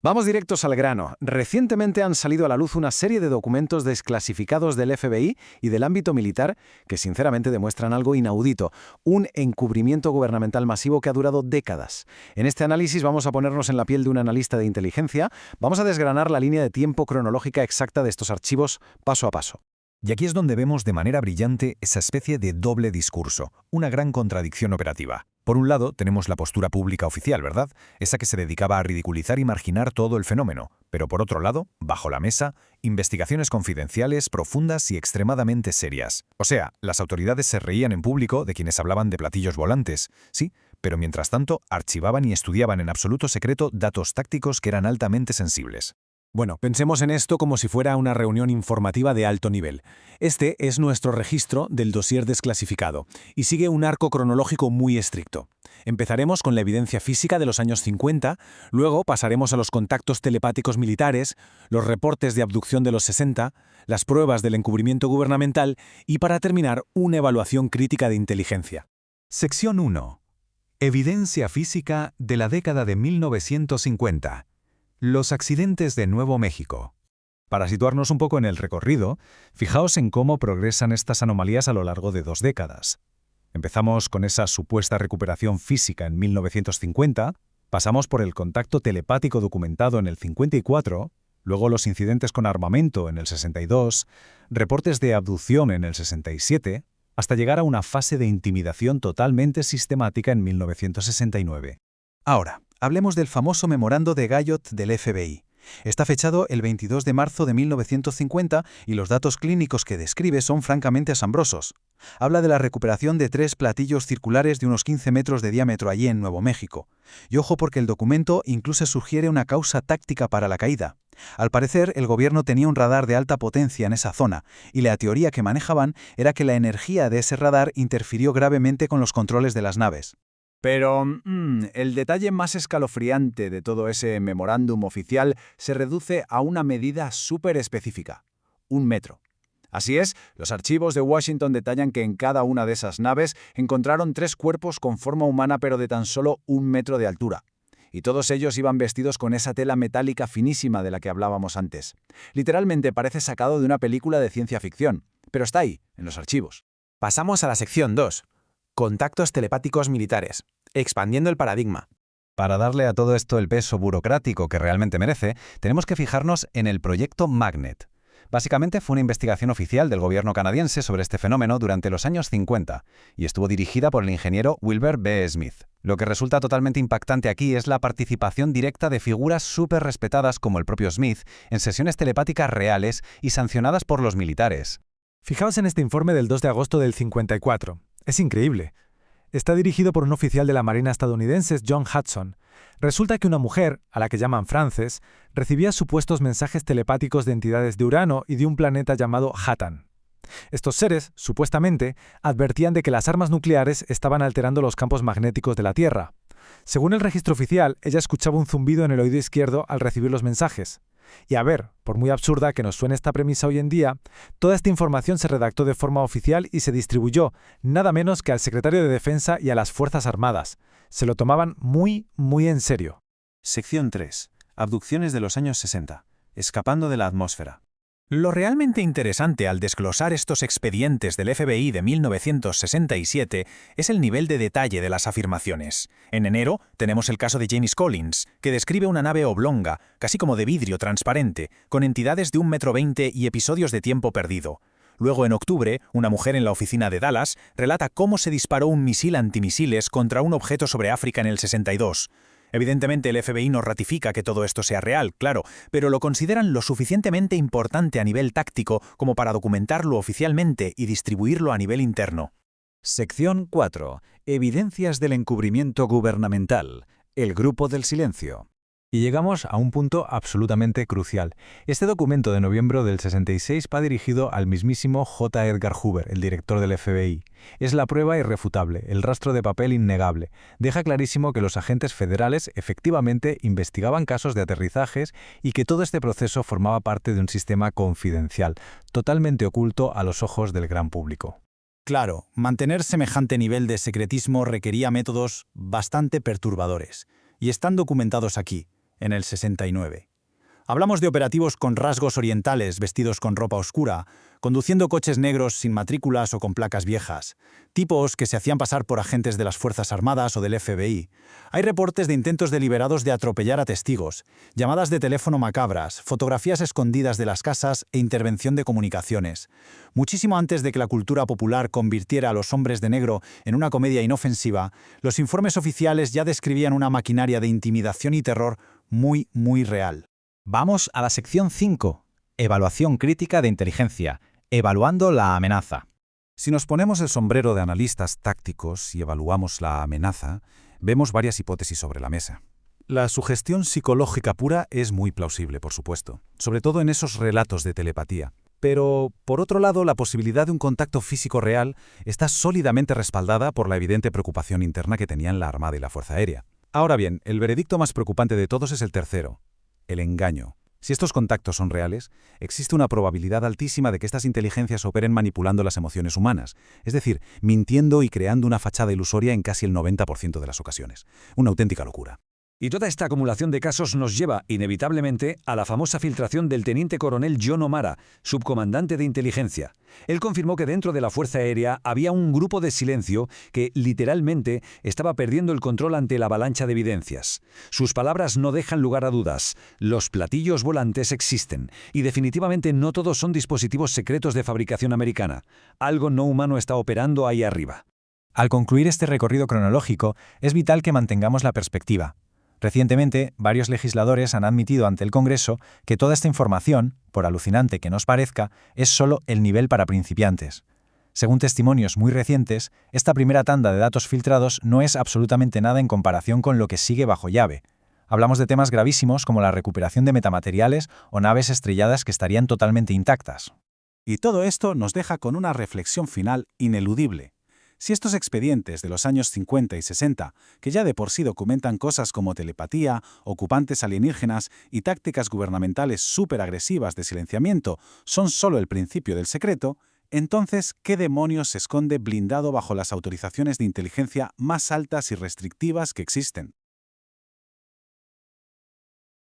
Vamos directos al grano. Recientemente han salido a la luz una serie de documentos desclasificados del FBI y del ámbito militar que sinceramente demuestran algo inaudito, un encubrimiento gubernamental masivo que ha durado décadas. En este análisis vamos a ponernos en la piel de un analista de inteligencia, vamos a desgranar la línea de tiempo cronológica exacta de estos archivos paso a paso. Y aquí es donde vemos de manera brillante esa especie de doble discurso, una gran contradicción operativa. Por un lado, tenemos la postura pública oficial, ¿verdad? Esa que se dedicaba a ridiculizar y marginar todo el fenómeno. Pero por otro lado, bajo la mesa, investigaciones confidenciales, profundas y extremadamente serias. O sea, las autoridades se reían en público de quienes hablaban de platillos volantes, sí, pero mientras tanto archivaban y estudiaban en absoluto secreto datos tácticos que eran altamente sensibles. Bueno, pensemos en esto como si fuera una reunión informativa de alto nivel. Este es nuestro registro del dossier desclasificado y sigue un arco cronológico muy estricto. Empezaremos con la evidencia física de los años 50, luego pasaremos a los contactos telepáticos militares, los reportes de abducción de los 60, las pruebas del encubrimiento gubernamental y para terminar, una evaluación crítica de inteligencia. Sección 1. Evidencia física de la década de 1950. Los accidentes de Nuevo México. Para situarnos un poco en el recorrido, fijaos en cómo progresan estas anomalías a lo largo de 2 décadas. Empezamos con esa supuesta recuperación física en 1950, pasamos por el contacto telepático documentado en el 54, luego los incidentes con armamento en el 62, reportes de abducción en el 67, hasta llegar a una fase de intimidación totalmente sistemática en 1969. Ahora, hablemos del famoso memorando de Gayot del FBI. Está fechado el 22 de marzo de 1950 y los datos clínicos que describe son francamente asombrosos. Habla de la recuperación de 3 platillos circulares de unos 15 metros de diámetro allí en Nuevo México. Y ojo porque el documento incluso sugiere una causa táctica para la caída. Al parecer, el gobierno tenía un radar de alta potencia en esa zona, y la teoría que manejaban era que la energía de ese radar interfirió gravemente con los controles de las naves. Pero el detalle más escalofriante de todo ese memorándum oficial se reduce a una medida súper específica: 1 metro. Así es, los archivos de Washington detallan que en cada una de esas naves encontraron 3 cuerpos con forma humana pero de tan solo 1 metro de altura. Y todos ellos iban vestidos con esa tela metálica finísima de la que hablábamos antes. Literalmente parece sacado de una película de ciencia ficción, pero está ahí, en los archivos. Pasamos a la sección 2. Contactos telepáticos militares, expandiendo el paradigma. Para darle a todo esto el peso burocrático que realmente merece, tenemos que fijarnos en el proyecto Magnet. Básicamente fue una investigación oficial del gobierno canadiense sobre este fenómeno durante los años 50 y estuvo dirigida por el ingeniero Wilbur B. Smith. Lo que resulta totalmente impactante aquí es la participación directa de figuras súper respetadas como el propio Smith en sesiones telepáticas reales y sancionadas por los militares. Fijaos en este informe del 2 de agosto del 54. Es increíble. Está dirigido por un oficial de la Marina estadounidense, John Hudson. Resulta que una mujer, a la que llaman Frances, recibía supuestos mensajes telepáticos de entidades de Urano y de un planeta llamado Hatan. Estos seres, supuestamente, advertían de que las armas nucleares estaban alterando los campos magnéticos de la Tierra. Según el registro oficial, ella escuchaba un zumbido en el oído izquierdo al recibir los mensajes. Y a ver, por muy absurda que nos suene esta premisa hoy en día, toda esta información se redactó de forma oficial y se distribuyó, nada menos que al secretario de Defensa y a las Fuerzas Armadas. Se lo tomaban muy en serio. Sección 3. Abducciones de los años 60. Escapando de la atmósfera. Lo realmente interesante al desglosar estos expedientes del FBI de 1967 es el nivel de detalle de las afirmaciones. En enero tenemos el caso de James Collins, que describe una nave oblonga, casi como de vidrio transparente, con entidades de 1,20 m y episodios de tiempo perdido. Luego, en octubre, una mujer en la oficina de Dallas relata cómo se disparó un misil antimisiles contra un objeto sobre África en el 62. Evidentemente el FBI no ratifica que todo esto sea real, claro, pero lo consideran lo suficientemente importante a nivel táctico como para documentarlo oficialmente y distribuirlo a nivel interno. Sección 4. Evidencias del encubrimiento gubernamental. El grupo del silencio. Y llegamos a un punto absolutamente crucial. Este documento de noviembre del 66 va dirigido al mismísimo J. Edgar Hoover, el director del FBI. Es la prueba irrefutable, el rastro de papel innegable. Deja clarísimo que los agentes federales efectivamente investigaban casos de aterrizajes y que todo este proceso formaba parte de un sistema confidencial, totalmente oculto a los ojos del gran público. Claro, mantener semejante nivel de secretismo requería métodos bastante perturbadores. Y están documentados aquí, en el 69. Hablamos de operativos con rasgos orientales, vestidos con ropa oscura, conduciendo coches negros sin matrículas o con placas viejas, tipos que se hacían pasar por agentes de las Fuerzas Armadas o del FBI. Hay reportes de intentos deliberados de atropellar a testigos, llamadas de teléfono macabras, fotografías escondidas de las casas e intervención de comunicaciones. Muchísimo antes de que la cultura popular convirtiera a los hombres de negro en una comedia inofensiva, los informes oficiales ya describían una maquinaria de intimidación y terror muy, muy real. Vamos a la sección 5. Evaluación crítica de inteligencia. Evaluando la amenaza. Si nos ponemos el sombrero de analistas tácticos y evaluamos la amenaza, vemos varias hipótesis sobre la mesa. La sugestión psicológica pura es muy plausible, por supuesto, sobre todo en esos relatos de telepatía. Pero, por otro lado, la posibilidad de un contacto físico real está sólidamente respaldada por la evidente preocupación interna que tenían la Armada y la Fuerza Aérea. Ahora bien, el veredicto más preocupante de todos es el tercero: el engaño. Si estos contactos son reales, existe una probabilidad altísima de que estas inteligencias operen manipulando las emociones humanas, es decir, mintiendo y creando una fachada ilusoria en casi el 90% de las ocasiones. Una auténtica locura. Y toda esta acumulación de casos nos lleva, inevitablemente, a la famosa filtración del teniente coronel John O'Mara, subcomandante de inteligencia. Él confirmó que dentro de la Fuerza Aérea había un grupo de silencio que, literalmente, estaba perdiendo el control ante la avalancha de evidencias. Sus palabras no dejan lugar a dudas. Los platillos volantes existen, y definitivamente no todos son dispositivos secretos de fabricación americana. Algo no humano está operando ahí arriba. Al concluir este recorrido cronológico, es vital que mantengamos la perspectiva. Recientemente, varios legisladores han admitido ante el Congreso que toda esta información, por alucinante que nos parezca, es solo el nivel para principiantes. Según testimonios muy recientes, esta primera tanda de datos filtrados no es absolutamente nada en comparación con lo que sigue bajo llave. Hablamos de temas gravísimos como la recuperación de metamateriales o naves estrelladas que estarían totalmente intactas. Y todo esto nos deja con una reflexión final ineludible. Si estos expedientes de los años 50 y 60, que ya de por sí documentan cosas como telepatía, ocupantes alienígenas y tácticas gubernamentales superagresivas de silenciamiento, son solo el principio del secreto, entonces, ¿qué demonios se esconde blindado bajo las autorizaciones de inteligencia más altas y restrictivas que existen?